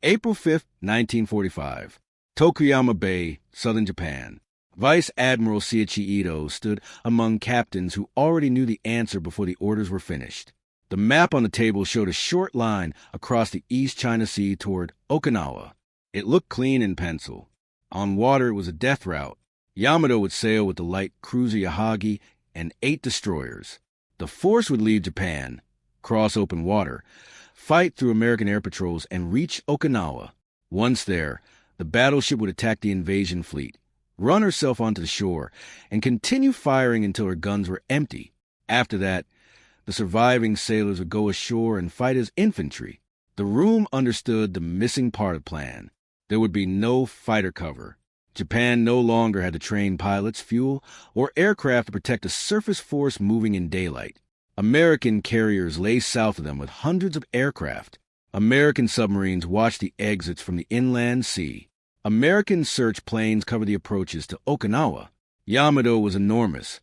April 5, 1945. Tokuyama Bay, southern Japan. Vice Admiral Seiichi Ito stood among captains who already knew the answer before the orders were finished. The map on the table showed a short line across the East China Sea toward Okinawa. It looked clean in pencil. On water, it was a death route. Yamato would sail with the light cruiser Yahagi and 8 destroyers. The force would leave Japan, cross open water, fight through American air patrols, and reach Okinawa. Once there, the battleship would attack the invasion fleet, run herself onto the shore, and continue firing until her guns were empty. After that, the surviving sailors would go ashore and fight as infantry. The room understood the missing part of the plan. There would be no fighter cover. Japan no longer had to train pilots, fuel, or aircraft to protect a surface force moving in daylight. American carriers lay south of them with hundreds of aircraft. American submarines watched the exits from the inland sea. American search planes covered the approaches to Okinawa. Yamato was enormous,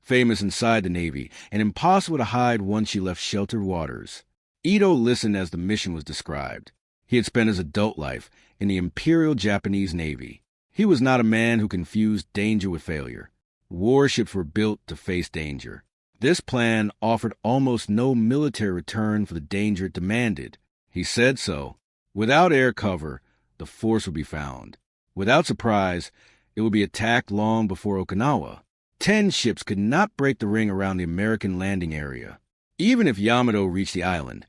famous inside the Navy, and impossible to hide once she left sheltered waters. Ito listened as the mission was described. He had spent his adult life in the Imperial Japanese Navy. He was not a man who confused danger with failure. Warships were built to face danger. This plan offered almost no military return for the danger it demanded. He said so. Without air cover, the force would be found. Without surprise, it would be attacked long before Okinawa. 10 ships could not break the ring around the American landing area. Even if Yamato reached the island,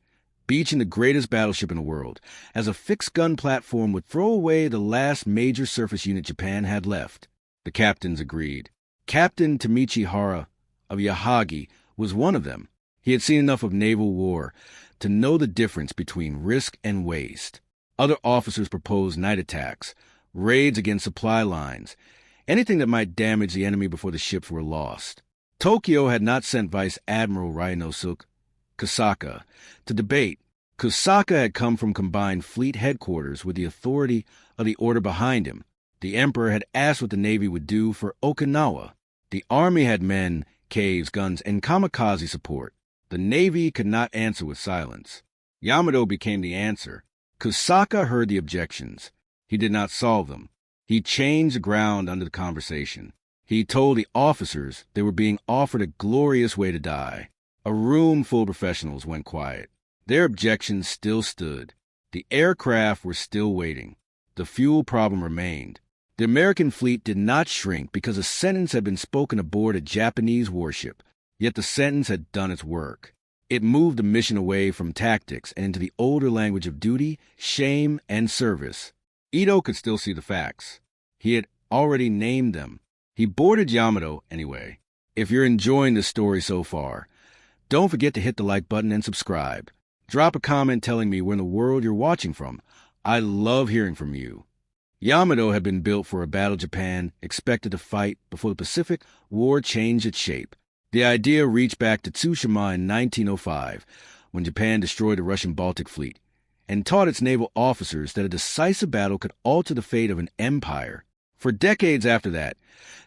beaching the greatest battleship in the world, as a fixed-gun platform would throw away the last major surface unit Japan had left. The captains agreed. Captain Tamichi Hara of Yahagi was one of them. He had seen enough of naval war to know the difference between risk and waste. Other officers proposed night attacks, raids against supply lines, anything that might damage the enemy before the ships were lost. Tokyo had not sent Vice Admiral Ryanosuke Kusaka to debate. Kusaka had come from combined fleet headquarters with the authority of the order behind him. The emperor had asked what the Navy would do for Okinawa. The army had men, caves, guns, and kamikaze support. The Navy could not answer with silence. Yamato became the answer. Kusaka heard the objections. He did not solve them. He changed the ground under the conversation. He told the officers they were being offered a glorious way to die. A room full of professionals went quiet. Their objections still stood. The aircraft were still waiting. The fuel problem remained. The American fleet did not shrink because a sentence had been spoken aboard a Japanese warship. Yet the sentence had done its work. It moved the mission away from tactics and into the older language of duty, shame, and service. Ito could still see the facts. He had already named them. He boarded Yamato anyway. If you're enjoying this story so far, don't forget to hit the like button and subscribe. Drop a comment telling me where in the world you're watching from. I love hearing from you. Yamato had been built for a battle Japan expected to fight before the Pacific War changed its shape. The idea reached back to Tsushima in 1905, when Japan destroyed the Russian Baltic Fleet, and taught its naval officers that a decisive battle could alter the fate of an empire. For decades after that,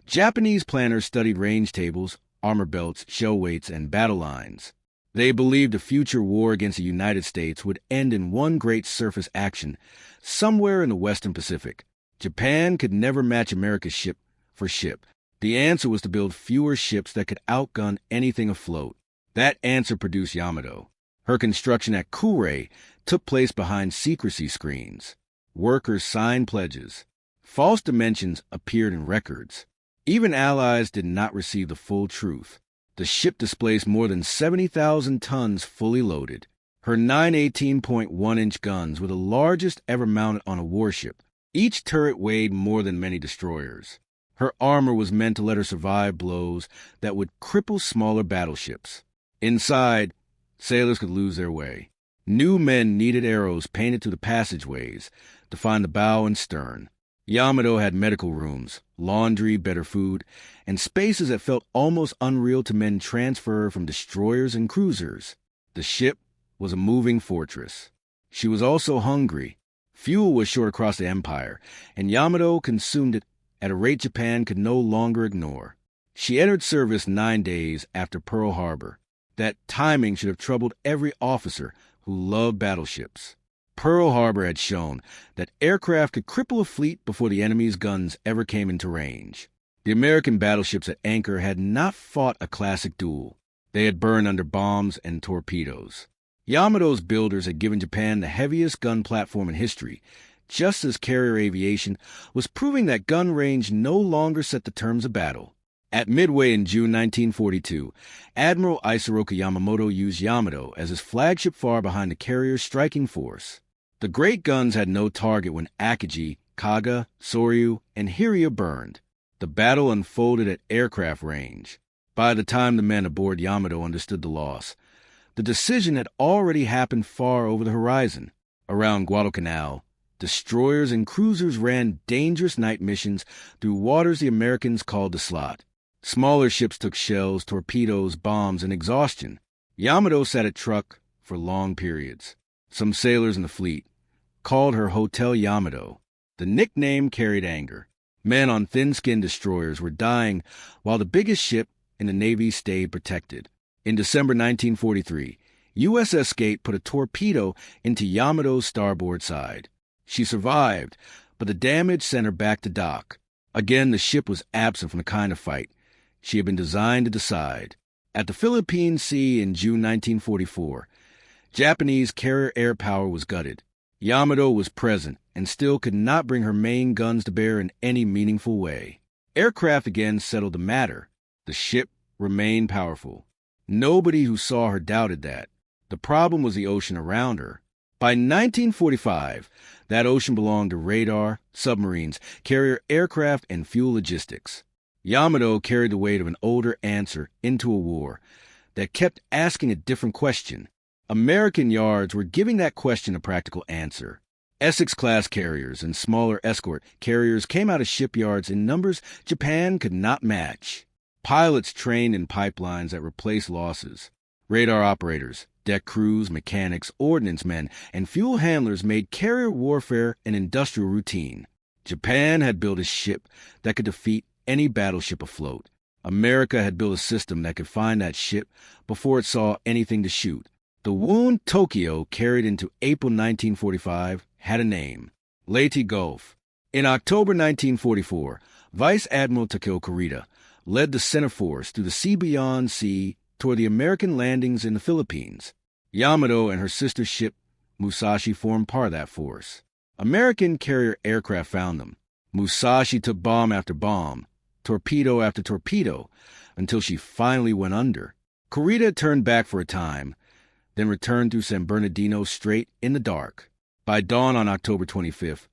Japanese planners studied range tables, armor belts, shell weights, and battle lines. They believed a future war against the United States would end in one great surface action somewhere in the Western Pacific. Japan could never match America's ship for ship. The answer was to build fewer ships that could outgun anything afloat. That answer produced Yamato. Her construction at Kure took place behind secrecy screens. Workers signed pledges. False dimensions appeared in records. Even allies did not receive the full truth. The ship displaced more than 70,000 tons fully loaded. Her 9 18.1-inch guns were the largest ever mounted on a warship. Each turret weighed more than many destroyers. Her armor was meant to let her survive blows that would cripple smaller battleships. Inside, sailors could lose their way. New men needed arrows painted to the passageways to find the bow and stern. Yamato had medical rooms, laundry, better food, and spaces that felt almost unreal to men transferred from destroyers and cruisers. The ship was a moving fortress. She was also hungry. Fuel was short across the empire, and Yamato consumed it at a rate Japan could no longer ignore. She entered service 9 days after Pearl Harbor. That timing should have troubled every officer who loved battleships. Pearl Harbor had shown that aircraft could cripple a fleet before the enemy's guns ever came into range. The American battleships at anchor had not fought a classic duel. They had burned under bombs and torpedoes. Yamato's builders had given Japan the heaviest gun platform in history, just as carrier aviation was proving that gun range no longer set the terms of battle. At Midway in June 1942, Admiral Isoroku Yamamoto used Yamato as his flagship far behind the carrier's striking force. The great guns had no target when Akagi, Kaga, Soryu, and Hiryu burned. The battle unfolded at aircraft range. By the time the men aboard Yamato understood the loss, the decision had already happened far over the horizon. Around Guadalcanal, destroyers and cruisers ran dangerous night missions through waters the Americans called the slot. Smaller ships took shells, torpedoes, bombs, and exhaustion. Yamato sat at truck for long periods. Some sailors in the fleet called her Hotel Yamato. The nickname carried anger. Men on thin-skinned destroyers were dying while the biggest ship in the Navy stayed protected. In December 1943, USS Skate put a torpedo into Yamato's starboard side. She survived, but the damage sent her back to dock. Again, the ship was absent from the kind of fight she had been designed to decide. At the Philippine Sea in June 1944, Japanese carrier air power was gutted. Yamato was present and still could not bring her main guns to bear in any meaningful way. Aircraft again settled the matter. The ship remained powerful. Nobody who saw her doubted that. The problem was the ocean around her. By 1945, that ocean belonged to radar, submarines, carrier aircraft, and fuel logistics. Yamato carried the weight of an older answer into a war that kept asking a different question. American yards were giving that question a practical answer. Essex-class carriers and smaller escort carriers came out of shipyards in numbers Japan could not match. Pilots trained in pipelines that replaced losses. Radar operators, deck crews, mechanics, ordnance men, and fuel handlers made carrier warfare an industrial routine. Japan had built a ship that could defeat any battleship afloat. America had built a system that could find that ship before it saw anything to shoot. The wound Tokyo carried into April 1945 had a name: Leyte Gulf. In October 1944, Vice Admiral Takeo Kurita led the center force through the sea beyond sea toward the American landings in the Philippines. Yamato and her sister ship Musashi formed part of that force. American carrier aircraft found them. Musashi took bomb after bomb, torpedo after torpedo, until she finally went under. Kurita turned back for a time, then returned through San Bernardino Strait in the dark. By dawn on October 25th,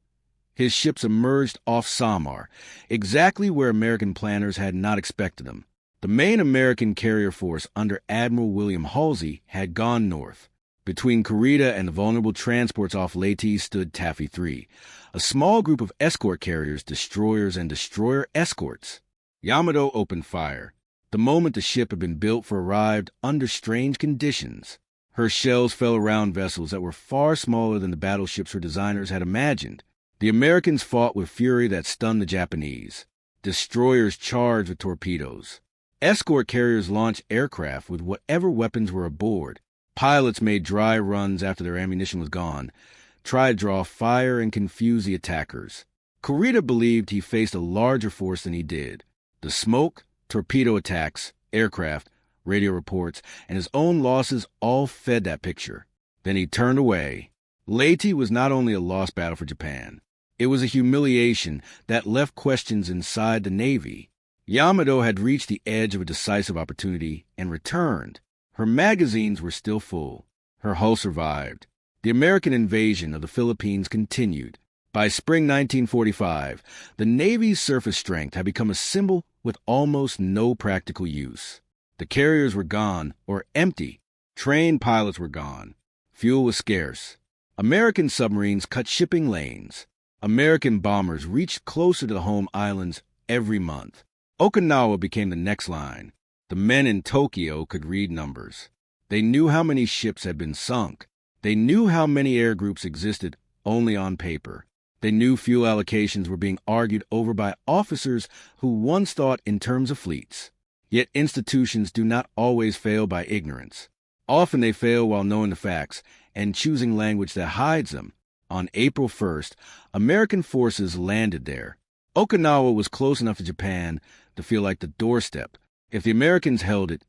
his ships emerged off Samar, exactly where American planners had not expected them. The main American carrier force under Admiral William Halsey had gone north. Between Kurita and the vulnerable transports off Leyte stood Taffy 3, a small group of escort carriers, destroyers, and destroyer escorts. Yamato opened fire. The moment the ship had been built for arrived under strange conditions. Her shells fell around vessels that were far smaller than the battleships her designers had imagined. The Americans fought with fury that stunned the Japanese. Destroyers charged with torpedoes. Escort carriers launched aircraft with whatever weapons were aboard. Pilots made dry runs after their ammunition was gone, tried to draw fire and confuse the attackers. Kurita believed he faced a larger force than he did. The smoke, torpedo attacks, aircraft, radio reports, and his own losses all fed that picture. Then he turned away. Leyte was not only a lost battle for Japan. It was a humiliation that left questions inside the Navy. Yamato had reached the edge of a decisive opportunity and returned. Her magazines were still full. Her hull survived. The American invasion of the Philippines continued. By spring 1945, the Navy's surface strength had become a symbol with almost no practical use. The carriers were gone or empty. Trained pilots were gone. Fuel was scarce. American submarines cut shipping lanes. American bombers reached closer to the home islands every month. Okinawa became the next line. The men in Tokyo could read numbers. They knew how many ships had been sunk. They knew how many air groups existed only on paper. They knew fuel allocations were being argued over by officers who once thought in terms of fleets. Yet institutions do not always fail by ignorance. Often they fail while knowing the facts and choosing language that hides them. On April 1st, American forces landed there. Okinawa was close enough to Japan to feel like the doorstep. If the Americans held it,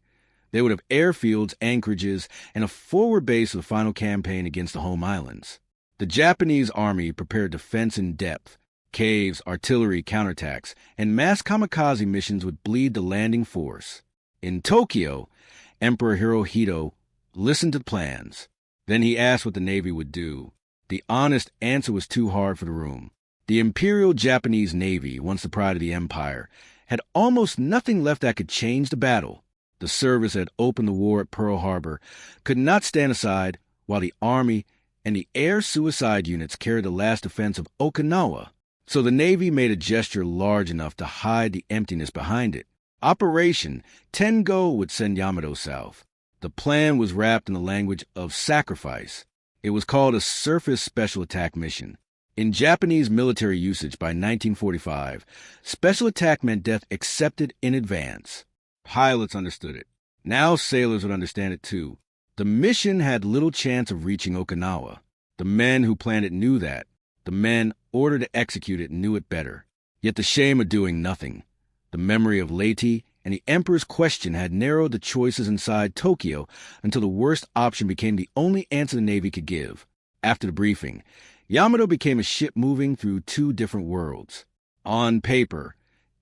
they would have airfields, anchorages, and a forward base for the final campaign against the home islands. The Japanese army prepared defense in depth. Caves, artillery, counterattacks, and mass kamikaze missions would bleed the landing force. In Tokyo, Emperor Hirohito listened to the plans. Then he asked what the Navy would do. The honest answer was too hard for the room. The Imperial Japanese Navy, once the pride of the empire, had almost nothing left that could change the battle. The service that opened the war at Pearl Harbor could not stand aside while the Army and the air suicide units carried the last defense of Okinawa. So the Navy made a gesture large enough to hide the emptiness behind it. Operation Tengo would send Yamato south. The plan was wrapped in the language of sacrifice. It was called a Surface Special Attack Mission. In Japanese military usage by 1945, special attack meant death accepted in advance. Pilots understood it. Now sailors would understand it too. The mission had little chance of reaching Okinawa. The men who planned it knew that. The men ordered to execute it knew it better. Yet the shame of doing nothing, the memory of Leyte, and the Emperor's question had narrowed the choices inside Tokyo until the worst option became the only answer the Navy could give. After the briefing, Yamato became a ship moving through two different worlds. On paper,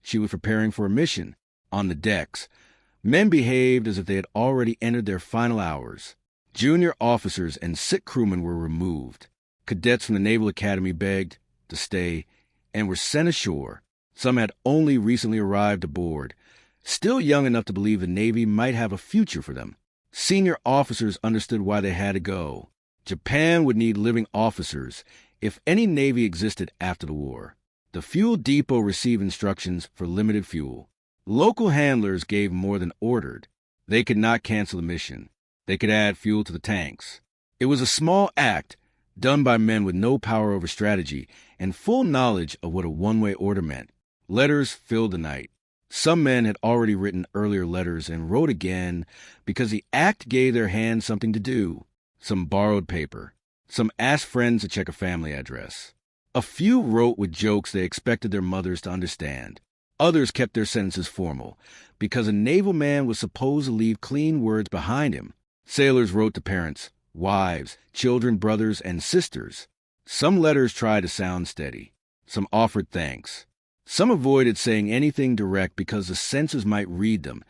she was preparing for a mission. On the decks, men behaved as if they had already entered their final hours. Junior officers and sick crewmen were removed. Cadets from the Naval Academy begged to stay and were sent ashore. Some had only recently arrived aboard, still young enough to believe the Navy might have a future for them. Senior officers understood why they had to go. Japan would need living officers if any Navy existed after the war. The fuel depot received instructions for limited fuel. Local handlers gave more than ordered. They could not cancel the mission. They could add fuel to the tanks. It was a small act, done by men with no power over strategy and full knowledge of what a one-way order meant. Letters filled the night. Some men had already written earlier letters and wrote again because the act gave their hands something to do. Some borrowed paper. Some asked friends to check a family address. A few wrote with jokes they expected their mothers to understand. Others kept their sentences formal because a naval man was supposed to leave clean words behind him. Sailors wrote to parents, wives, children, brothers, and sisters. Some letters tried to sound steady. Some offered thanks. Some avoided saying anything direct because the censors might read them,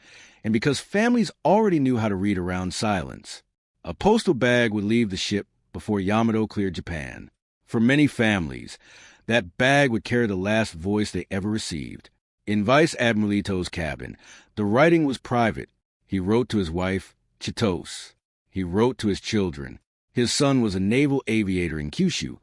and because families already knew how to read around silence. A postal bag would leave the ship before Yamato cleared Japan. For many families, that bag would carry the last voice they ever received. In Vice Admiral Ito's cabin, the writing was private. He wrote to his wife, Chitose. He wrote to his children. His son was a naval aviator in Kyushu,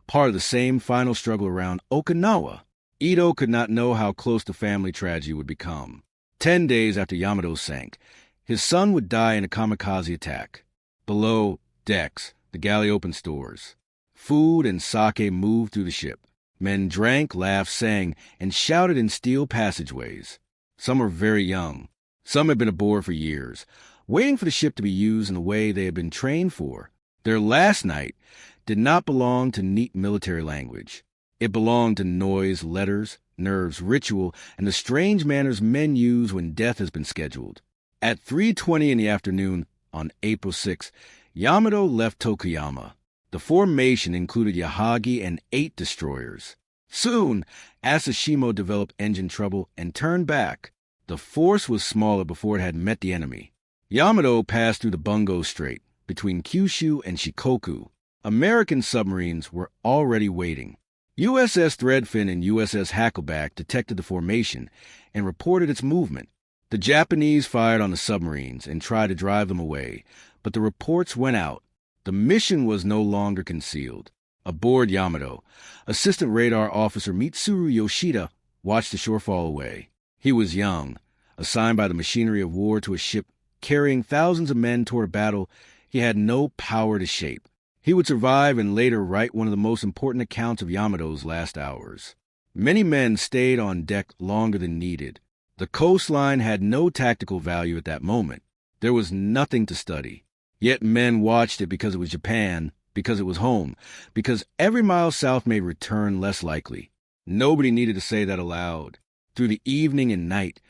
part of the same final struggle around Okinawa. Ito could not know how close the family tragedy would become. 10 days after Yamato sank, his son would die in a kamikaze attack. Below decks, the galley opened stores. Food and sake moved through the ship. Men drank, laughed, sang, and shouted in steel passageways. Some were very young. Some had been aboard for years, waiting for the ship to be used in the way they had been trained for. Their last night did not belong to neat military language. It belonged to noise, letters, nerves, ritual, and the strange manners men use when death has been scheduled. At 3:20 in the afternoon on April 6, Yamato left Tokuyama. The formation included Yahagi and 8 destroyers. Soon, Asashimo developed engine trouble and turned back. The force was smaller before it had met the enemy. Yamato passed through the Bungo Strait between Kyushu and Shikoku. American submarines were already waiting. USS Threadfin and USS Hackleback detected the formation and reported its movement. The Japanese fired on the submarines and tried to drive them away, but the reports went out. The mission was no longer concealed. Aboard Yamato, Assistant Radar Officer Mitsuru Yoshida watched the shore fall away. He was young, assigned by the machinery of war to a ship carrying thousands of men toward a battle he had no power to shape. He would survive and later write one of the most important accounts of Yamato's last hours. Many men stayed on deck longer than needed. The coastline had no tactical value at that moment. There was nothing to study. Yet men watched it because it was Japan, because it was home, because every mile south made return less likely. Nobody needed to say that aloud. Through the evening and night,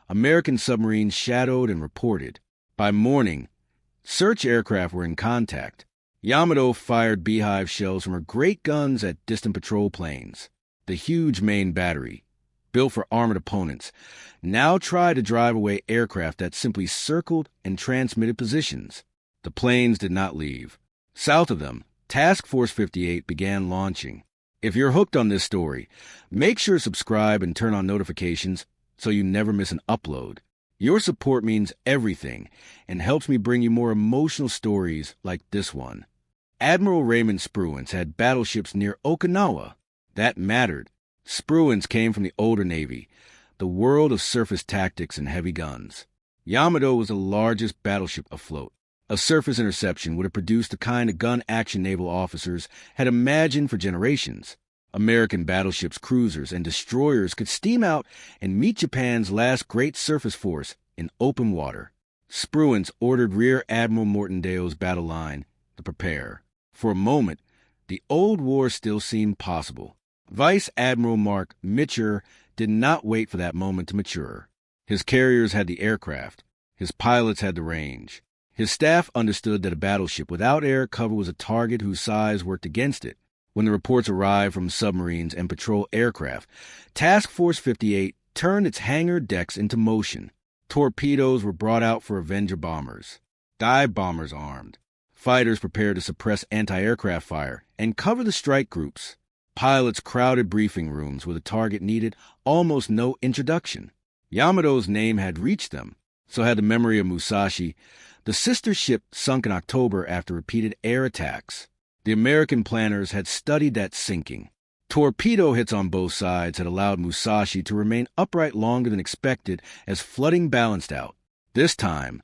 American submarines shadowed and reported. By morning, search aircraft were in contact. Yamato fired beehive shells from her great guns at distant patrol planes. The huge main battery, built for armored opponents, now tried to drive away aircraft that simply circled and transmitted positions. The planes did not leave. South of them, Task Force 58 began launching. If you're hooked on this story, make sure to subscribe and turn on notifications so you never miss an upload. Your support means everything and helps me bring you more emotional stories like this one. Admiral Raymond Spruance had battleships near Okinawa. That mattered. Spruance came from the older Navy, the world of surface tactics and heavy guns. Yamato was the largest battleship afloat. A surface interception would have produced the kind of gun-action naval officers had imagined for generations. American battleships, cruisers, and destroyers could steam out and meet Japan's last great surface force in open water. Spruance ordered Rear Admiral Mortondeau's battle line to prepare. For a moment, the old war still seemed possible. Vice Admiral Mark Mitcher did not wait for that moment to mature. His carriers had the aircraft. His pilots had the range. His staff understood that a battleship without air cover was a target whose size worked against it. When the reports arrived from submarines and patrol aircraft, Task Force 58 turned its hangar decks into motion. Torpedoes were brought out for Avenger bombers. Dive bombers armed. Fighters prepared to suppress anti-aircraft fire and cover the strike groups. Pilots crowded briefing rooms where the target needed almost no introduction. Yamato's name had reached them. So had the memory of Musashi, the sister ship sunk in October after repeated air attacks. The American planners had studied that sinking. Torpedo hits on both sides had allowed Musashi to remain upright longer than expected as flooding balanced out. This time,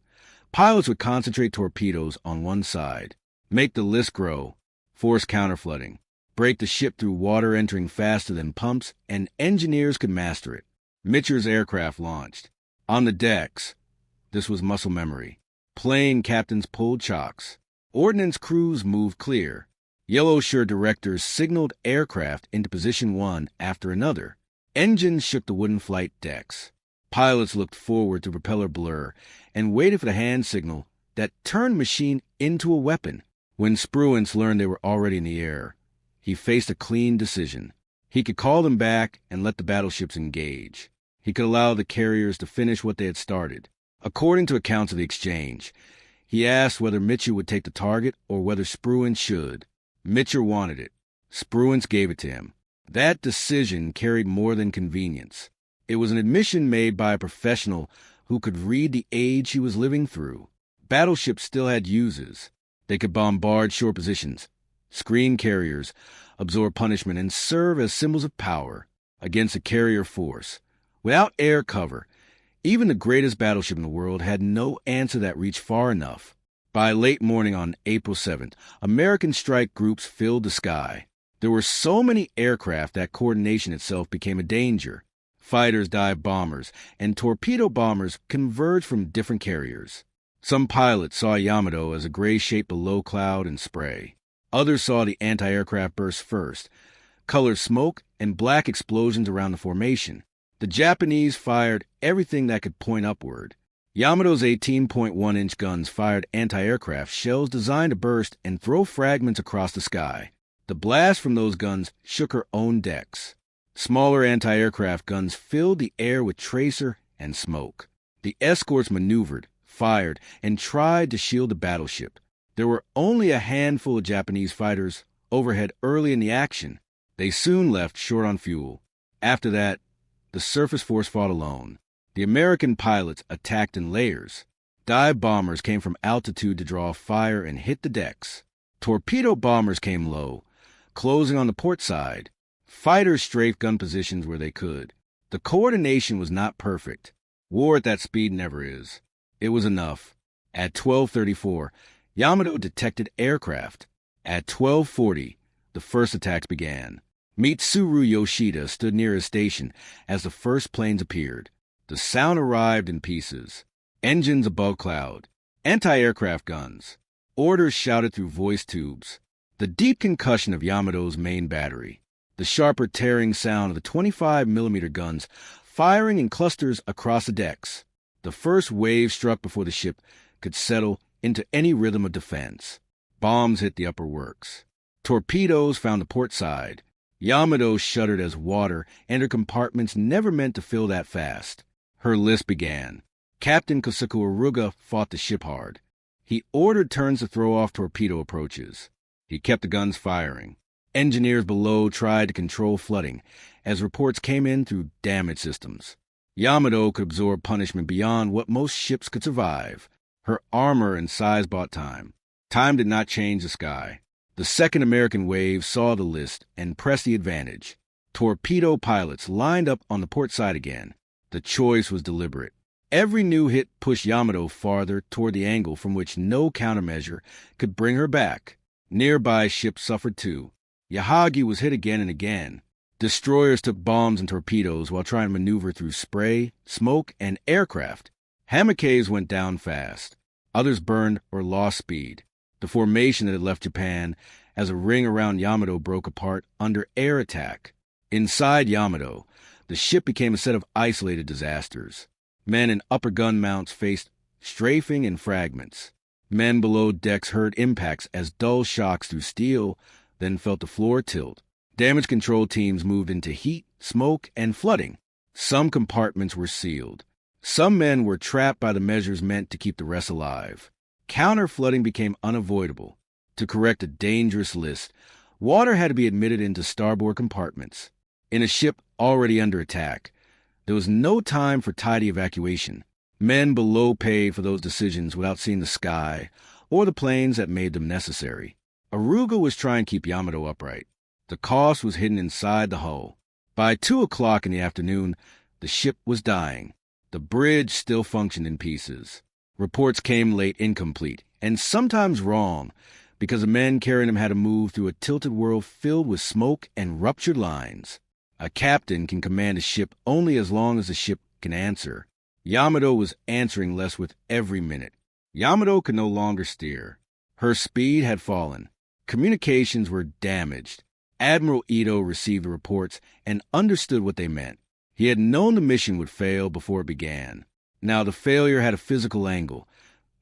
pilots would concentrate torpedoes on one side, make the list grow, force counterflooding, break the ship through water entering faster than pumps, and engineers could master it. Mitcher's aircraft launched. On the decks, this was muscle memory. Plane captains pulled chocks. Ordnance crews moved clear. Yellow shirt directors signaled aircraft into position one after another. Engines shook the wooden flight decks. Pilots looked forward to propeller blur and waited for the hand signal that turned machine into a weapon. When Spruance learned they were already in the air, he faced a clean decision. He could call them back and let the battleships engage. He could allow the carriers to finish what they had started. According to accounts of the exchange, he asked whether Mitcher would take the target or whether Spruance should. Mitcher wanted it. Spruance gave it to him. That decision carried more than convenience. It was an admission made by a professional who could read the age he was living through. Battleships still had uses. They could bombard shore positions, screen carriers, absorb punishment, and serve as symbols of power against a carrier force. Without air cover, even the greatest battleship in the world had no answer that reached far enough. By late morning on April 7th, American strike groups filled the sky. There were so many aircraft that coordination itself became a danger. Fighters, dive bombers, and torpedo bombers converged from different carriers. Some pilots saw Yamato as a gray shape below cloud and spray. Others saw the anti-aircraft burst first, colored smoke and black explosions around the formation. The Japanese fired everything that could point upward. Yamato's 18.1-inch guns fired anti-aircraft shells designed to burst and throw fragments across the sky. The blast from those guns shook her own decks. Smaller anti-aircraft guns filled the air with tracer and smoke. The escorts maneuvered, fired, and tried to shield the battleship. There were only a handful of Japanese fighters overhead early in the action. They soon left short on fuel. After that, the surface force fought alone. The American pilots attacked in layers. Dive bombers came from altitude to draw fire and hit the decks. Torpedo bombers came low, closing on the port side. Fighters strafed gun positions where they could. The coordination was not perfect. War at that speed never is. It was enough. At 12:34, Yamato detected aircraft. At 12:40, the first attacks began. Mitsuru Yoshida stood near his station as the first planes appeared. The sound arrived in pieces. Engines above cloud. Anti-aircraft guns. Orders shouted through voice tubes. The deep concussion of Yamato's main battery, the sharper tearing sound of the 25mm guns firing in clusters across the decks. The first wave struck before the ship could settle into any rhythm of defense. Bombs hit the upper works. Torpedoes found the port side. Yamato shuddered as water and her compartments never meant to fill that fast. Her list began. Captain Kosuke Aruga fought the ship hard. He ordered turns to throw off torpedo approaches. He kept the guns firing. Engineers below tried to control flooding as reports came in through damage systems. Yamato could absorb punishment beyond what most ships could survive. Her armor and size bought time. Time did not change the sky. The second American wave saw the list and pressed the advantage. Torpedo pilots lined up on the port side again. The choice was deliberate. Every new hit pushed Yamato farther toward the angle from which no countermeasure could bring her back. Nearby ships suffered too. Yahagi was hit again and again. Destroyers took bombs and torpedoes while trying to maneuver through spray, smoke, and aircraft. Hamikes went down fast. Others burned or lost speed. The formation that had left Japan as a ring around Yamato broke apart under air attack. Inside Yamato, the ship became a set of isolated disasters. Men in upper gun mounts faced strafing and fragments. Men below decks heard impacts as dull shocks through steel, then felt the floor tilt. Damage control teams moved into heat, smoke, and flooding. Some compartments were sealed. Some men were trapped by the measures meant to keep the rest alive. Counter-flooding became unavoidable. To correct a dangerous list, water had to be admitted into starboard compartments. In a ship already under attack, there was no time for tidy evacuation. Men below paid for those decisions without seeing the sky or the planes that made them necessary. Aruga was trying to keep Yamato upright. The cost was hidden inside the hull. By 2 o'clock in the afternoon, the ship was dying. The bridge still functioned in pieces. Reports came late incomplete, and sometimes wrong, because the men carrying them had to move through a tilted world filled with smoke and ruptured lines. A captain can command a ship only as long as the ship can answer. Yamato was answering less with every minute. Yamato could no longer steer. Her speed had fallen. Communications were damaged. Admiral Ito received the reports and understood what they meant. He had known the mission would fail before it began. Now the failure had a physical angle,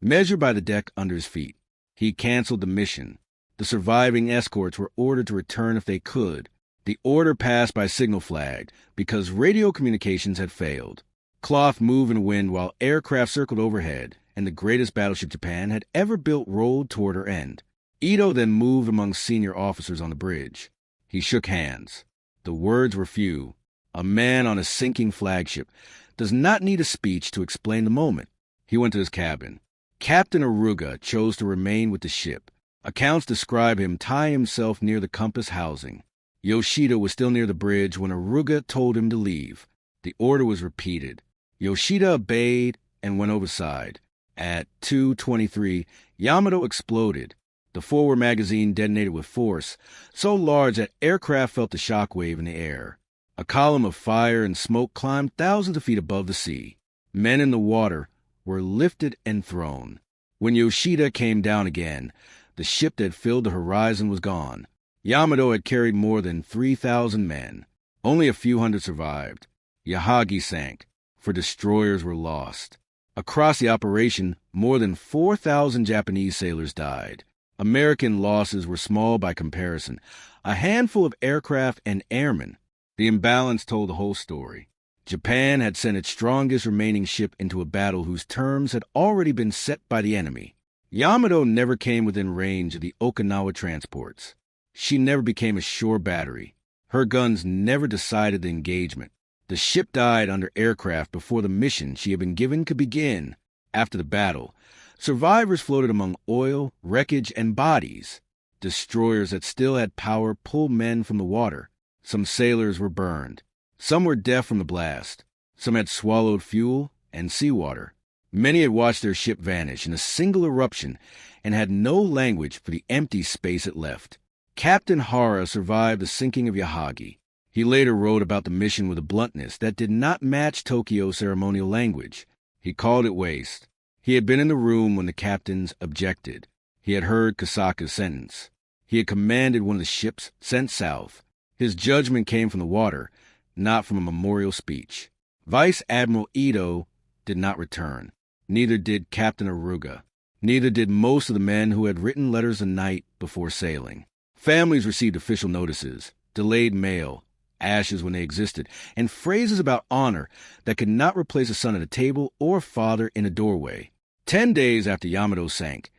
measured by the deck under his feet. He canceled the mission. The surviving escorts were ordered to return if they could. The order passed by signal flag because radio communications had failed. Cloth moved in the wind while aircraft circled overhead, and the greatest battleship Japan had ever built rolled toward her end. Ito then moved among senior officers on the bridge. He shook hands. The words were few. A man on a sinking flagship does not need a speech to explain the moment. He went to his cabin. Captain Aruga chose to remain with the ship. Accounts describe him tying himself near the compass housing. Yoshida was still near the bridge when Aruga told him to leave. The order was repeated. Yoshida obeyed and went overside. At 2:23, Yamato exploded. The forward magazine detonated with force, so large that aircraft felt the shock wave in the air. A column of fire and smoke climbed thousands of feet above the sea. Men in the water were lifted and thrown. When Yoshida came down again, the ship that filled the horizon was gone. Yamato had carried more than 3,000 men. Only a few hundred survived. Yahagi sank, for destroyers were lost. Across the operation, more than 4,000 Japanese sailors died. American losses were small by comparison, a handful of aircraft and airmen. The imbalance told the whole story. Japan had sent its strongest remaining ship into a battle whose terms had already been set by the enemy. Yamato never came within range of the Okinawa transports. She never became a shore battery. Her guns never decided the engagement. The ship died under aircraft before the mission she had been given could begin. After the battle, survivors floated among oil, wreckage, and bodies. Destroyers that still had power pulled men from the water. Some sailors were burned. Some were deaf from the blast. Some had swallowed fuel and seawater. Many had watched their ship vanish in a single eruption and had no language for the empty space it left. Captain Hara survived the sinking of Yahagi. He later wrote about the mission with a bluntness that did not match Tokyo's ceremonial language. He called it waste. He had been in the room when the captains objected. He had heard Kasaka's sentence. He had commanded one of the ships sent south. His judgment came from the water, not from a memorial speech. Vice Admiral Ito did not return. Neither did Captain Aruga. Neither did most of the men who had written letters the night before sailing. Families received official notices, delayed mail, ashes when they existed, and phrases about honor that could not replace a son at a table or father in a doorway. 10 days after Yamato sank,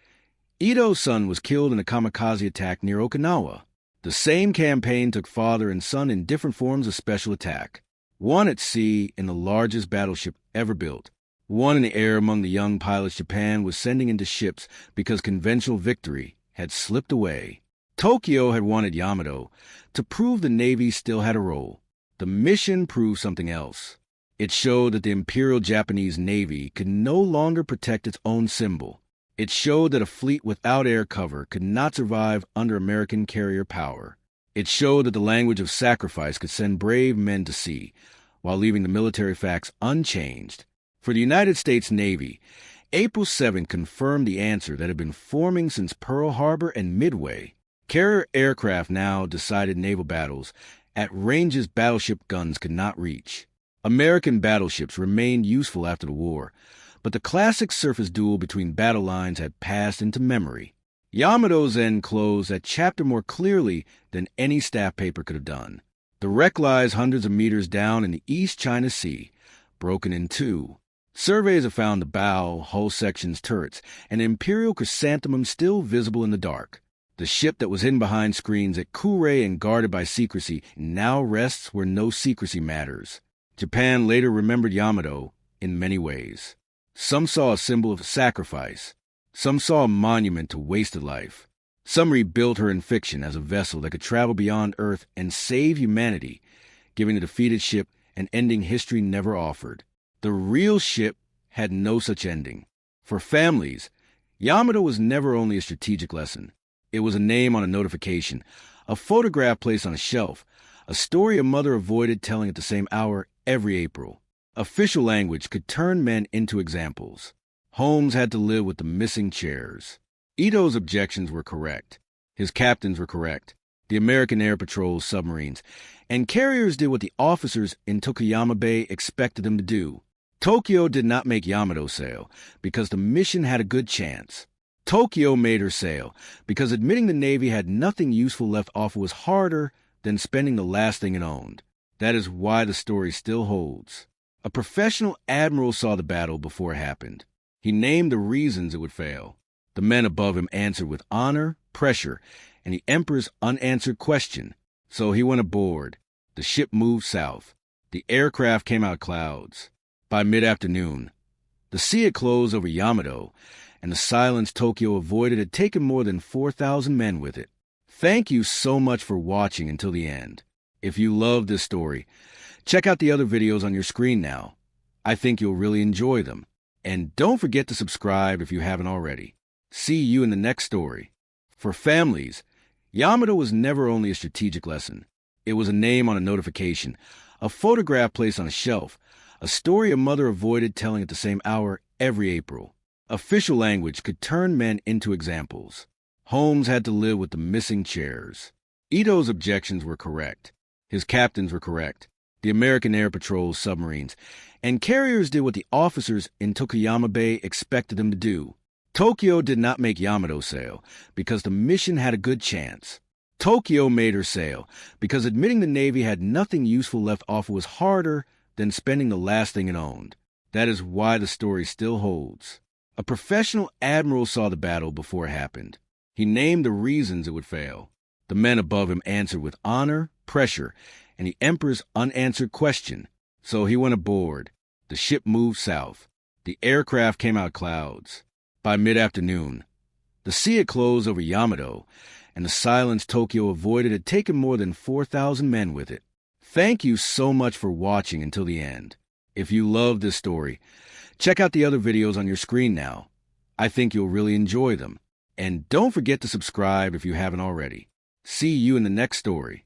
Ito's son was killed in a kamikaze attack near Okinawa. The same campaign took father and son in different forms of special attack. One at sea in the largest battleship ever built. One in the air among the young pilots Japan was sending into ships because conventional victory had slipped away. Tokyo had wanted Yamato to prove the Navy still had a role. The mission proved something else. It showed that the Imperial Japanese Navy could no longer protect its own symbol. It showed that a fleet without air cover could not survive under American carrier power. It showed that the language of sacrifice could send brave men to sea, while leaving the military facts unchanged. For the United States Navy, April 7 confirmed the answer that had been forming since Pearl Harbor and Midway. Carrier aircraft now decided naval battles at ranges battleship guns could not reach. American battleships remained useful after the war, but the classic surface duel between battle lines had passed into memory. Yamato's end closed that chapter more clearly than any staff paper could have done. The wreck lies hundreds of meters down in the East China Sea, broken in two. Surveys have found the bow, hull sections, turrets, and Imperial chrysanthemum still visible in the dark. The ship that was hidden behind screens at Kure and guarded by secrecy now rests where no secrecy matters. Japan later remembered Yamato in many ways. Some saw a symbol of sacrifice. Some saw a monument to wasted life. Some rebuilt her in fiction as a vessel that could travel beyond Earth and save humanity, giving the defeated ship an ending history never offered. The real ship had no such ending. For families, Yamato was never only a strategic lesson. It was a name on a notification, a photograph placed on a shelf, a story a mother avoided telling at the same hour every April. Official language could turn men into examples. Homes had to live with the missing chairs. Ito's objections were correct. His captains were correct. The American Air Patrol's submarines and carriers did what the officers in Tokuyama Bay expected them to do. Tokyo did not make Yamato sail because the mission had a good chance. Tokyo made her sail because admitting the Navy had nothing useful left offer was harder than spending the last thing it owned. That is why the story still holds. A professional admiral saw the battle before it happened. He named the reasons it would fail. The men above him answered with honor, pressure, and the Emperor's unanswered question. So he went aboard. The ship moved south. The aircraft came out of clouds. By mid-afternoon, the sea had closed over Yamato, and the silence Tokyo avoided had taken more than 4,000 men with it. Thank you so much for watching until the end. If you loved this story, check out the other videos on your screen now. I think you'll really enjoy them. And don't forget to subscribe if you haven't already. See you in the next story. For families, Yamato was never only a strategic lesson. It was a name on a notification, a photograph placed on a shelf, a story a mother avoided telling at the same hour every April. Official language could turn men into examples. Homes had to live with the missing chairs. Ito's objections were correct. His captains were correct. The American Air Patrol's submarines and carriers did what the officers in Tokuyama Bay expected them to do. Tokyo did not make Yamato sail because the mission had a good chance. Tokyo made her sail because admitting the Navy had nothing useful left offer was harder than spending the last thing it owned. That is why the story still holds. A professional admiral saw the battle before it happened. He named the reasons it would fail. The men above him answered with honor, pressure, and the Emperor's unanswered question. So he went aboard. The ship moved south. The aircraft came out of clouds. By mid-afternoon, the sea had closed over Yamato, and the silence Tokyo avoided had taken more than 4,000 men with it. Thank you so much for watching until the end. If you loved this story, check out the other videos on your screen now. I think you'll really enjoy them. And don't forget to subscribe if you haven't already. See you in the next story.